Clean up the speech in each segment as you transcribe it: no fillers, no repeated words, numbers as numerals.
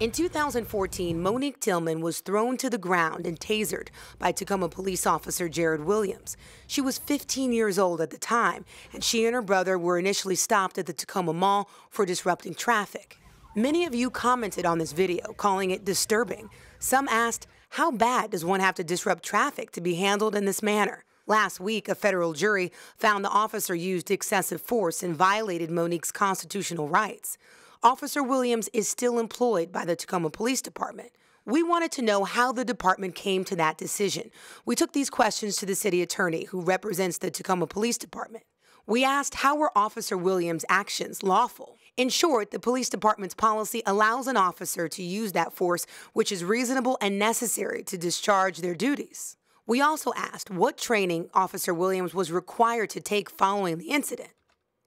In 2014, Monique Tillman was thrown to the ground and tasered by Tacoma Police officer Jared Williams. She was 15 years old at the time, and she and her brother were initially stopped at the Tacoma Mall for disrupting traffic. Many of you commented on this video, calling it disturbing. Some asked, how bad does one have to disrupt traffic to be handled in this manner? Last week, a federal jury found the officer used excessive force and violated Monique's constitutional rights. Officer Williams is still employed by the Tacoma Police Department. We wanted to know how the department came to that decision. We took these questions to the city attorney, who represents the Tacoma Police Department. We asked, how were Officer Williams' actions lawful? In short, the police department's policy allows an officer to use that force which is reasonable and necessary to discharge their duties. We also asked what training Officer Williams was required to take following the incident.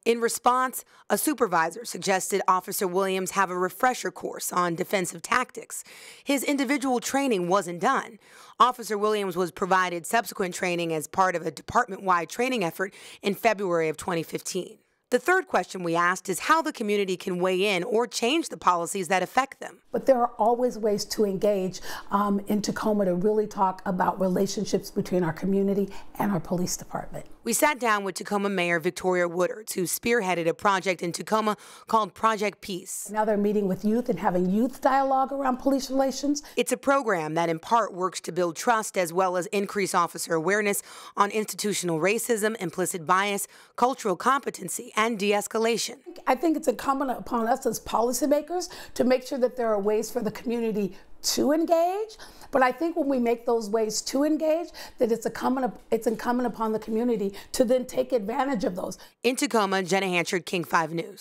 In response, a supervisor suggested Officer Williams have a refresher course on defensive tactics. His individual training wasn't done. Officer Williams was provided subsequent training as part of a department-wide training effort in February of 2015. The third question we asked is how the community can weigh in or change the policies that affect them. But there are always ways to engage in Tacoma to really talk about relationships between our community and our police department. We sat down with Tacoma Mayor Victoria Woodard, who spearheaded a project in Tacoma called Project Peace. Now they're meeting with youth and having youth dialogue around police relations. It's a program that in part works to build trust as well as increase officer awareness on institutional racism, implicit bias, cultural competency, and de-escalation. I think it's incumbent upon us as policymakers to make sure that there are ways for the community to engage, but I think when we make those ways to engage, that it's incumbent upon the community to then take advantage of those. In Tacoma, Jenna Hanchard, King 5 News.